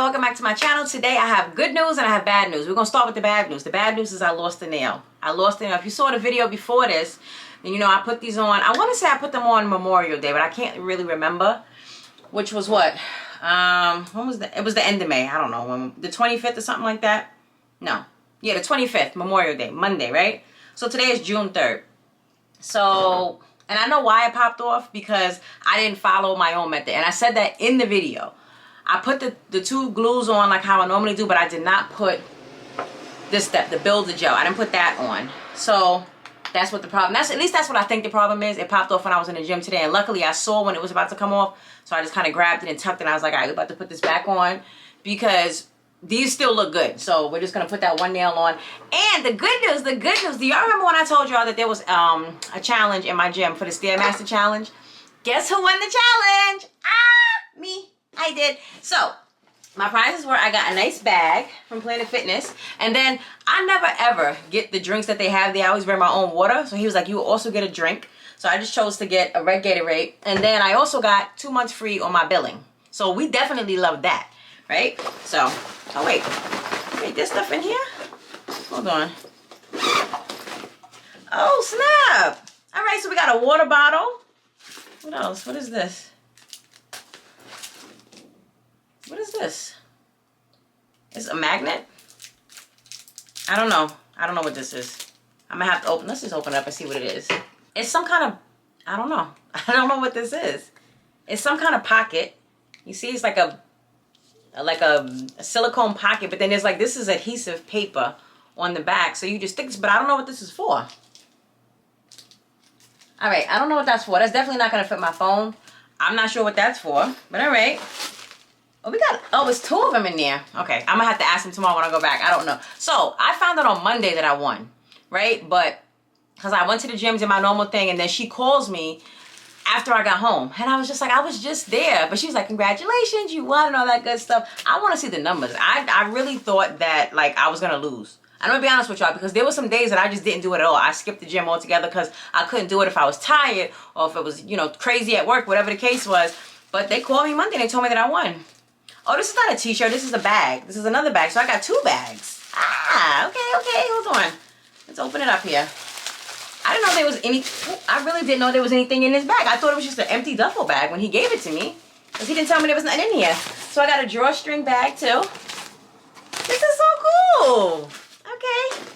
welcome back to my channel. Today I have good news and I have bad news. We're gonna start with the bad news. The bad news is I lost a nail. If you saw the video before this, then you know I put these on. I want to say I put them on Memorial Day, but I can't really remember which was what. When was it was the end of May. I don't know, when, the 25th or something like that. No, yeah, the 25th, Memorial Day, Monday, right? So today is June 3rd. So, and I know why it popped off, because I didn't follow my own method, and I said that in the video. I put the two glues on like how I normally do, but I did not put this step, the builder gel. I didn't put that on. So that's what the problem, at least that's what I think the problem is. It popped off when I was in the gym today, and luckily I saw when it was about to come off, so I just kind of grabbed it and tucked it, and I was like, all right, we're about to put this back on because these still look good. So we're just gonna put that one nail on. And the good news, do y'all remember when I told y'all that there was a challenge in my gym for the Stairmaster challenge? Guess who won the challenge? Me. I did. So my prizes were, I got a nice bag from Planet Fitness, and then I never ever get the drinks that they have there. I always bring my own water, so he was like, you will also get a drink. So I just chose to get a red Gatorade, and then I also got 2 months free on my billing. So we definitely love that, right? So, oh wait, there's stuff in here? Hold on. Oh snap. All right, so we got a water bottle. What else? What is this? What is this? It's a magnet? I don't know. I don't know what this is. I'm gonna have to open, let's just open it up and see what it is. It's some kind of, I don't know. I don't know what this is. It's some kind of pocket. You see, it's like a silicone pocket, but then there's like, this is adhesive paper on the back. So you just stick this, but I don't know what this is for. All right, I don't know what that's for. That's definitely not gonna fit my phone. I'm not sure what that's for, but all right. Oh, we got, oh, it's 2 of them in there. Okay, I'm gonna have to ask him tomorrow when I go back. I don't know. So I found out on Monday that I won, right? But because I went to the gym, did my normal thing, and then she calls me after I got home, and I was just like, I was just there. But she was like, congratulations, you won and all that good stuff. I want to see the numbers. I really thought that like I was gonna lose. I'm gonna be honest with y'all, because there were some days that I just didn't do it at all. I skipped the gym altogether because I couldn't do it if I was tired or if it was, you know, crazy at work, whatever the case was. But they called me Monday and they told me that I won. Oh, this is not a t-shirt. This is a bag. This is another bag. So I got 2 bags. Okay. Hold on. Let's open it up here. I didn't know there was any, I really didn't know there was anything in this bag. I thought it was just an empty duffel bag when he gave it to me, because he didn't tell me there was nothing in here. So I got a drawstring bag too. This is so cool. Okay.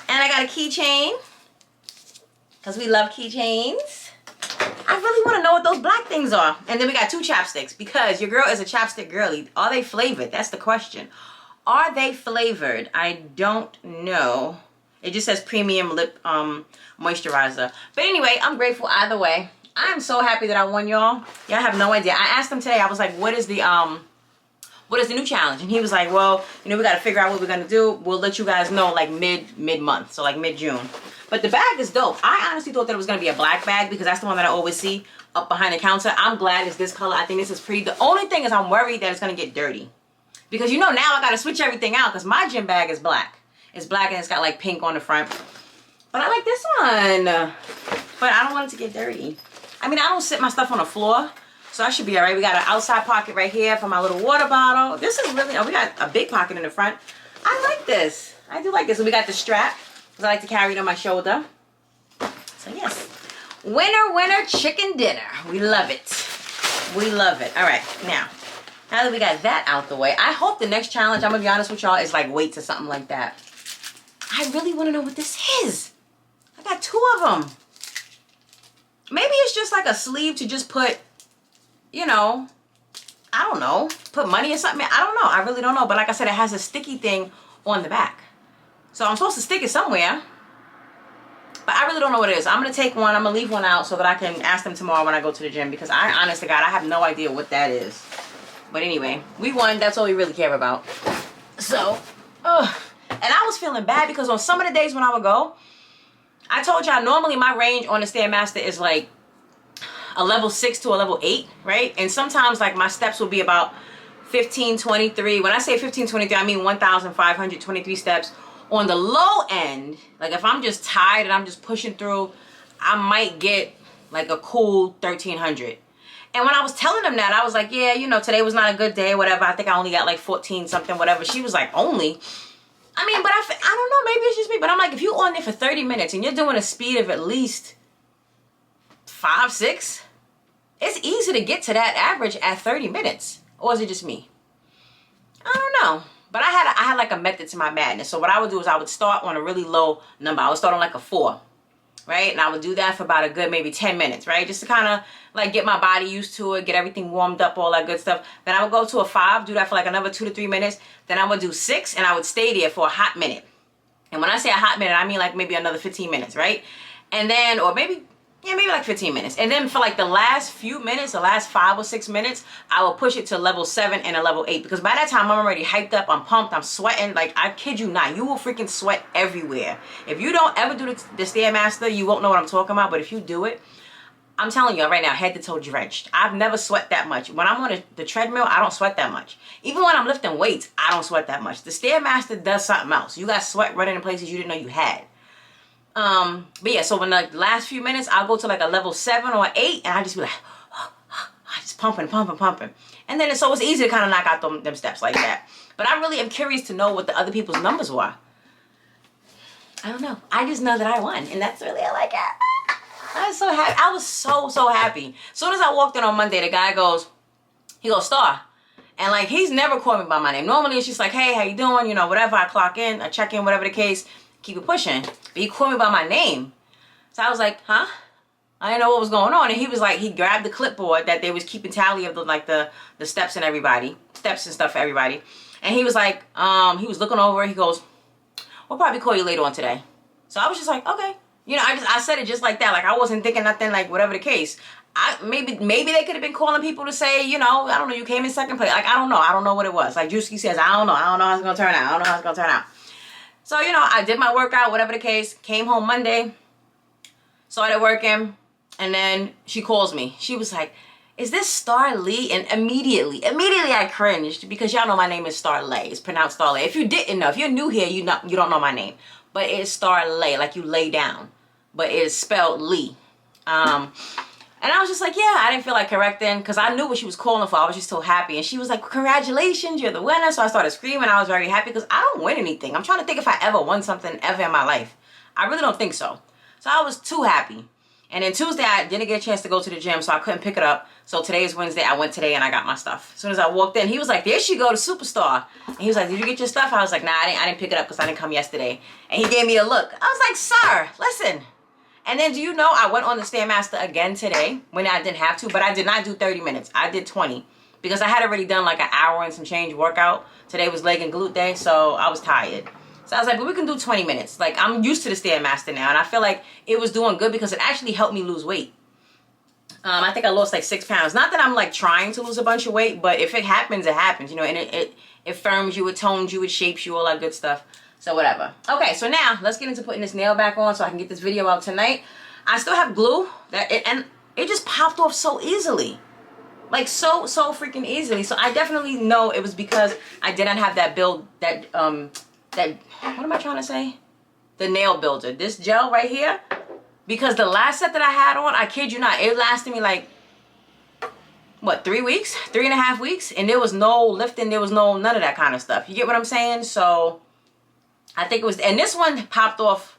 And I got a keychain, because we love keychains. I really want to know what those black things are. And then we got 2 chapsticks, because your girl is a chapstick girly. Are they flavored? That's the question. Are they flavored? I don't know. It just says premium lip moisturizer. But anyway, I'm grateful either way. I'm so happy that I won, y'all. Y'all have no idea. I asked him today, I was like, what is the new challenge? And he was like, well, you know, we got to figure out what we're going to do. We'll let you guys know like mid-month. So like mid-June. But the bag is dope. I honestly thought that it was going to be a black bag, because that's the one that I always see up behind the counter. I'm glad it's this color. I think this is pretty. The only thing is I'm worried that it's going to get dirty, because you know now I got to switch everything out, because my gym bag is black. It's black and it's got like pink on the front. But I like this one. But I don't want it to get dirty. I mean, I don't sit my stuff on the floor, so I should be all right. We got an outside pocket right here for my little water bottle. This is really, oh, we got a big pocket in the front. I like this. I do like this. And we got the strap, because I like to carry it on my shoulder. So yes, winner chicken dinner. We love it. We love it. All right, now that we got that out the way, I hope the next challenge, I'm gonna be honest with y'all, is like weights or something like that. I really want to know what this is. I got 2 of them. Maybe it's just like a sleeve to just put, you know, I don't know, put money or something. I don't know. I really don't know. But like I said, it has a sticky thing on the back. So I'm supposed to stick it somewhere. But I really don't know what it is. I'm going to take one. I'm going to leave one out so that I can ask them tomorrow when I go to the gym, because I, honest to God, I have no idea what that is. But anyway, we won. That's all we really care about. So, and I was feeling bad, because on some of the days when I would go, I told y'all normally my range on the Stairmaster is like a level 6 to a level 8, right? And sometimes like my steps will be about 1523. When I say 1523, I mean 1,523 steps. On the low end, like if I'm just tired and I'm just pushing through, I might get like a cool 1,300. And when I was telling them that, I was like, yeah, you know, today was not a good day, whatever. I think I only got like 14 something, whatever. She was like, only? I mean, but I don't know, maybe it's just me. But I'm like, if you're on there for 30 minutes and you're doing a speed of at least 5, 6, it's easy to get to that average at 30 minutes. Or is it just me? I don't know. But I had like a method to my madness. So what I would do is I would start on a really low number. I would start on like a 4. Right? And I would do that for about a good maybe 10 minutes, right? Just to kind of like get my body used to it, get everything warmed up, all that good stuff. Then I would go to a 5, do that for like another 2 to 3 minutes. Then I would do 6 and I would stay there for a hot minute. And when I say a hot minute, I mean like maybe another 15 minutes, right? And then, or maybe like 15 minutes. And then for like the last few minutes, the last 5 or 6 minutes, I will push it to level 7 and a level 8. Because by that time, I'm already hyped up, I'm pumped, I'm sweating. Like, I kid you not, you will freaking sweat everywhere. If you don't ever do the Stairmaster, you won't know what I'm talking about. But if you do it, I'm telling you right now, head to toe drenched. I've never sweat that much. When I'm on the treadmill, I don't sweat that much. Even when I'm lifting weights, I don't sweat that much. The Stairmaster does something else. You got sweat running in places you didn't know you had. But yeah, so when the last few minutes, I'll go to like a level 7 or 8, and I just be like, just pumping. And then so it's easy to kind of knock out them steps like that. But I really am curious to know what the other people's numbers were. I don't know. I just know that I won, and that's really all I got. I was so happy. I was so happy. As soon as I walked in on Monday, the guy goes, Star. And like, he's never called me by my name. Normally it's just like, hey, how you doing? You know, whatever. I clock in, I check in, whatever the case, keep it pushing. But he called me by my name. So I was like, huh? I didn't know what was going on. And he was like, he grabbed the clipboard that they was keeping tally of the steps and stuff for everybody. And he was like, he was looking over, he goes, we'll probably call you later on today. So I was just like, okay. You know, I said it just like that. Like, I wasn't thinking nothing, like, whatever the case. Maybe they could have been calling people to say, you know, I don't know, you came in second place. Like, I don't know what it was. Like Juicy says, I don't know how it's going to turn out. So, you know, I did my workout, whatever the case. Came home Monday, started working, and then she calls me. She was like, is this Star Lee? And immediately I cringed, because y'all know my name is Star Lay. It's pronounced Star Lay. If you didn't know, if you're new here, you don't know my name. But it's Star Lay, like you lay down. But it's spelled Lee. And I was just like, yeah, I didn't feel like correcting, because I knew what she was calling for. I was just so happy. And she was like, congratulations, you're the winner. So I started screaming. I was very happy, because I don't win anything. I'm trying to think if I ever won something ever in my life. I really don't think so. So I was too happy. And then Tuesday, I didn't get a chance to go to the gym, so I couldn't pick it up. So today is Wednesday. I went today and I got my stuff. As soon as I walked in, he was like, there she go, the superstar. And he was like, did you get your stuff? I was like, nah, I didn't pick it up because I didn't come yesterday. And he gave me a look. I was like, sir, listen. And then do you know, I went on the Stairmaster again today when I didn't have to, but I did not do 30 minutes. I did 20 because I had already done like an hour and some change workout. Today was leg and glute day, so I was tired. So I was like, but we can do 20 minutes. Like, I'm used to the Stairmaster now, and I feel like it was doing good because it actually helped me lose weight. I think I lost like 6 pounds. Not that I'm like trying to lose a bunch of weight, but if it happens, it happens, you know, and it firms you, it tones you, it shapes you, all that good stuff. So whatever. Okay, so now let's get into putting this nail back on so I can get this video out tonight. I still have glue and it just popped off so easily. Like so freaking easily. So I definitely know it was because I didn't have that what am I trying to say? The nail builder. This gel right here. Because the last set that I had on, I kid you not, it lasted me like, what, 3 weeks? 3.5 weeks? And there was no lifting, there was none of that kind of stuff. You get what I'm saying? So I think it was, and this one popped off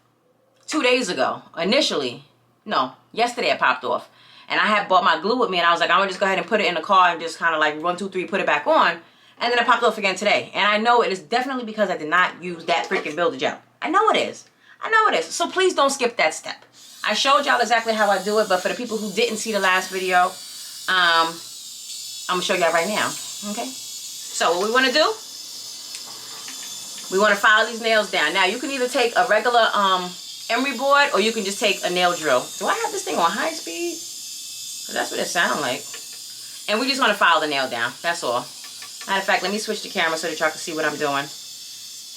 2 days ago, initially. No, yesterday it popped off. And I had bought my glue with me, and I was like, I'm gonna just go ahead and put it in the car and just kind of like 1, 2, 3, put it back on. And then it popped off again today. And I know it is definitely because I did not use that freaking builder gel. I know it is. I know it is. So please don't skip that step. I showed y'all exactly how I do it, but for the people who didn't see the last video, I'm gonna show y'all right now. Okay? So what we wanna do, we wanna file these nails down. Now you can either take a regular emery board, or you can just take a nail drill. Do I have this thing on high speed? Because that's what it sounds like. And we just want to file the nail down. That's all. Matter of fact, let me switch the camera so that y'all can see what I'm doing.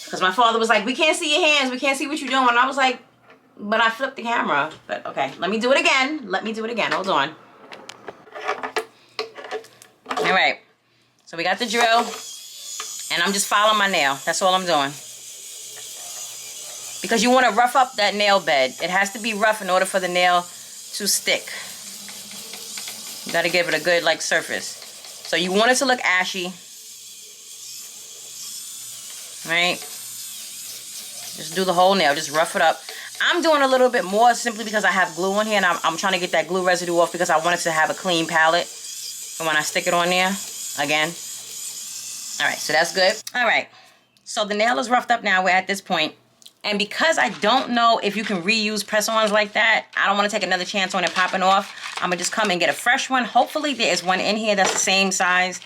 Because my father was like, we can't see your hands. We can't see what you're doing. And I was like, but I flipped the camera. But okay, let me do it again. Hold on. All right. So we got the drill. And I'm just filing my nail. That's all I'm doing. Because you want to rough up that nail bed. It has to be rough in order for the nail to stick. You gotta give it a good like surface. So you want it to look ashy. Right? Just do the whole nail, just rough it up. I'm doing a little bit more simply because I have glue on here and I'm trying to get that glue residue off because I want it to have a clean palette for when I stick it on there again. All right, so that's good. All right, so the nail is roughed up now. We're at this point. And because I don't know if you can reuse press-ons like that, I don't want to take another chance on it popping off. I'm going to just come and get a fresh one. Hopefully there is one in here that's the same size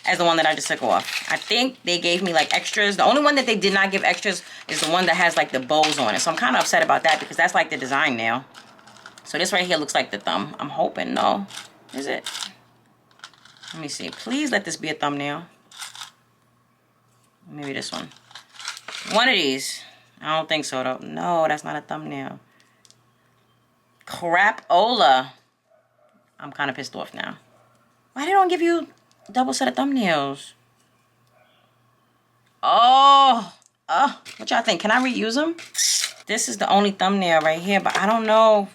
as the one that I just took off. I think they gave me like extras. The only one that they did not give extras is the one that has like the bows on it. So I'm kind of upset about that because that's like the design nail. So this right here looks like the thumb. I'm hoping, no. Is it? Let me see. Please let this be a thumbnail. Maybe this one. One of these. I don't think so though. No, that's not a thumbnail. Crapola. I'm kind of pissed off now. Why they don't give you a double set of thumbnails? Oh, what y'all think? Can I reuse them? This is the only thumbnail right here, but I don't know.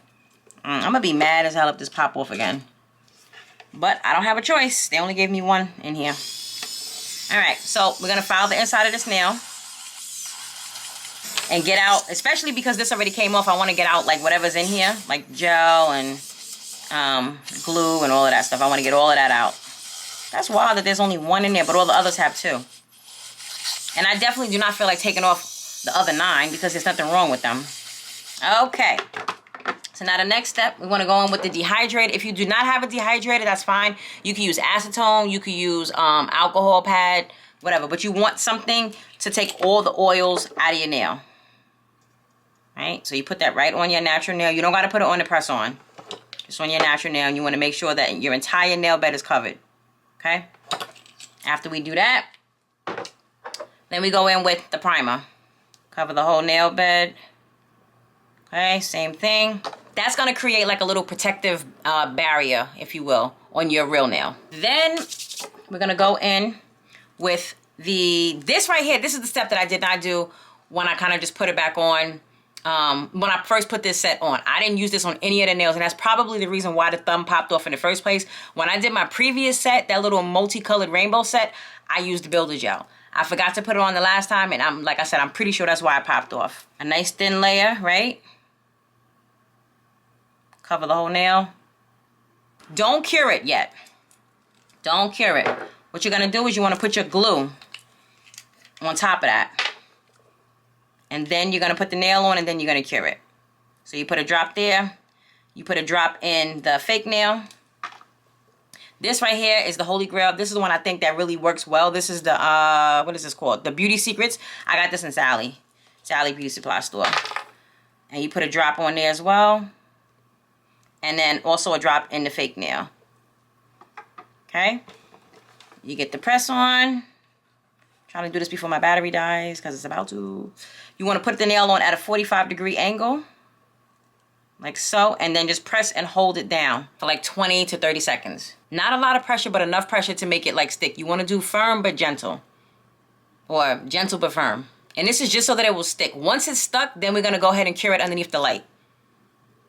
I'm gonna be mad as hell if this pop off again. But I don't have a choice. They only gave me one in here. All right, so we're gonna file the inside of this nail and get out, especially because this already came off, I want to get out like whatever's in here, like gel and glue and all of that stuff. I want to get all of that out. That's wild that there's only one in there, but all the others have two. And I definitely do not feel like taking off the other 9 because there's nothing wrong with them. Okay. So now the next step, we want to go in with the dehydrator. If you do not have a dehydrator, that's fine. You can use acetone, you can use alcohol pad, whatever. But you want something to take all the oils out of your nail. Right? So you put that right on your natural nail. You don't got to put it on the press on. Just on your natural nail. And you want to make sure that your entire nail bed is covered. Okay? After we do that, then we go in with the primer. Cover the whole nail bed. Okay, same thing. That's going to create like a little protective barrier, if you will, on your real nail. Then we're going to go in with this right here. This is the step that I did not do when I kind of just put it back on. When I first put this set on, I didn't use this on any of the nails, and that's probably the reason why the thumb popped off in the first place. When I did my previous set, that little multicolored rainbow set, I used the builder gel. I forgot to put it on the last time, and like I said, I'm pretty sure that's why it popped off. A nice thin layer, right? Cover the whole nail. Don't cure it yet. Don't cure it. What you're gonna do is you want to put your glue on top of that. And then you're going to put the nail on and then you're going to cure it. So you put a drop there. You put a drop in the fake nail. This right here is the Holy Grail. This is the one I think that really works well. This is the, what is this called? The Beauty Secrets. I got this in Sally Beauty Supply Store. And you put a drop on there as well. And then also a drop in the fake nail. Okay. You get the press on. Trying to do this before my battery dies because it's about to. You want to put the nail on at a 45-degree angle. Like so. And then just press and hold it down for like 20 to 30 seconds. Not a lot of pressure, but enough pressure to make it like stick. You want to do firm but gentle. Or gentle but firm. And this is just so that it will stick. Once it's stuck, then we're going to go ahead and cure it underneath the light.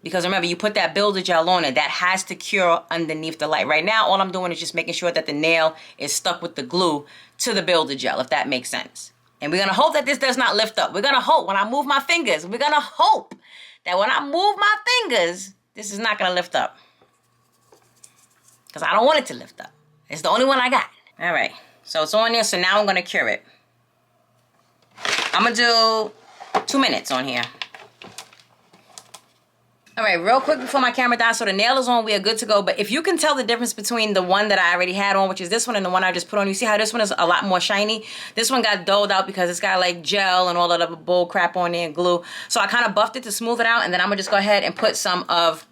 Because remember, you put that builder gel on it. That has to cure underneath the light. Right now, all I'm doing is just making sure that the nail is stuck with the glue to the builder gel, if that makes sense. And we're going to hope that this does not lift up. We're going to hope when I move my fingers. We're going to hope that when I move my fingers, this is not going to lift up. Because I don't want it to lift up. It's the only one I got. All right. So it's on there. So now I'm going to cure it. I'm going to do 2 minutes on here. All right, real quick before my camera dies, so the nail is on, we are good to go. But if you can tell the difference between the one that I already had on, which is this one, and the one I just put on, you see how this one is a lot more shiny? This one got dulled out because it's got like gel and all that other bull crap on there and glue. So I kind of buffed it to smooth it out, and then I'm going to just go ahead and put some of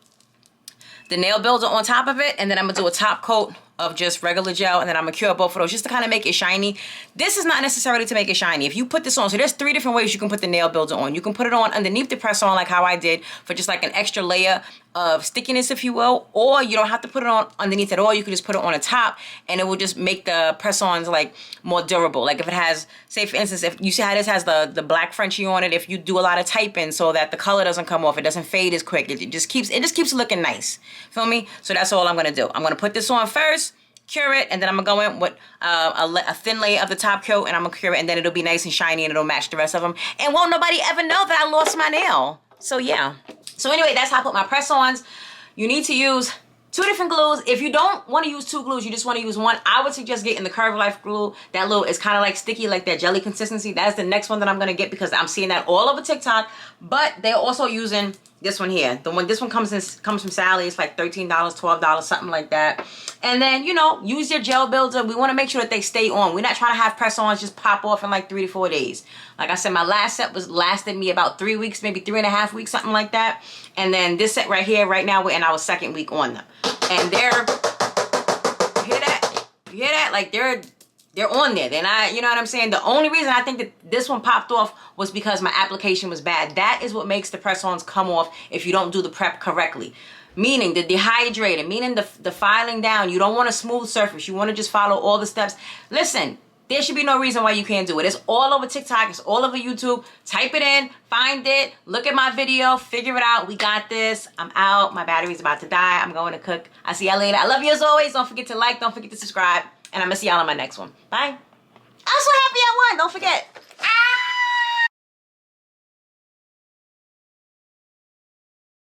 the nail builder on top of it, and then I'm going to do a top coat of just regular gel, and then I'm going to cure both of those just to kind of make it shiny. This is not necessarily to make it shiny. If you put this on, so there's 3 different ways you can put the nail builder on. You can put it on underneath the press on like how I did for just like an extra layer of stickiness, if you will, or you don't have to put it on underneath at all. You can just put it on the top, and it will just make the press-ons like more durable. Like if it has, say for instance, if you see how this has the black Frenchie on it, if you do a lot of typing so that the color doesn't come off, it doesn't fade as quick, it just keeps looking nice. Feel me? So that's all I'm gonna do. I'm gonna put this on first, cure it, and then I'm gonna go in with a thin layer of the top coat, and I'm gonna cure it, and then it'll be nice and shiny, and it'll match the rest of them, and won't nobody ever know that I lost my nail. So yeah. So anyway, that's how I put my press-ons. You need to use 2 different glues. If you don't want to use 2 glues, you just want to use 1, I would suggest getting the Curve Life glue. That glue is kind of like sticky, like that jelly consistency. That's the next one that I'm going to get because I'm seeing that all over TikTok. But they're also using this one here. This one comes from Sally. It's like $13, $12, something like that. And then, you know, use your gel builder. We want to make sure that they stay on. We're not trying to have press-ons just pop off in like 3 to 4 days. Like I said, my last set lasted me about 3 weeks, maybe 3.5 weeks, something like that. And then this set right here, right now, we're in our 2nd week on them. And you hear that? You hear that? Like they're on there. They're not, you know what I'm saying? The only reason I think that this one popped off was because my application was bad. That is what makes the press-ons come off if you don't do the prep correctly. Meaning the dehydrator, meaning the filing down. You don't want a smooth surface. You want to just follow all the steps. Listen, there should be no reason why you can't do it. It's all over TikTok. It's all over YouTube. Type it in, find it, look at my video, figure it out. We got this. I'm out. My battery's about to die. I'm going to cook. I'll see y'all later. I love you as always. Don't forget to like. Don't forget to subscribe. And I'm going to see y'all on my next one. Bye. I'm so happy I won. Don't forget.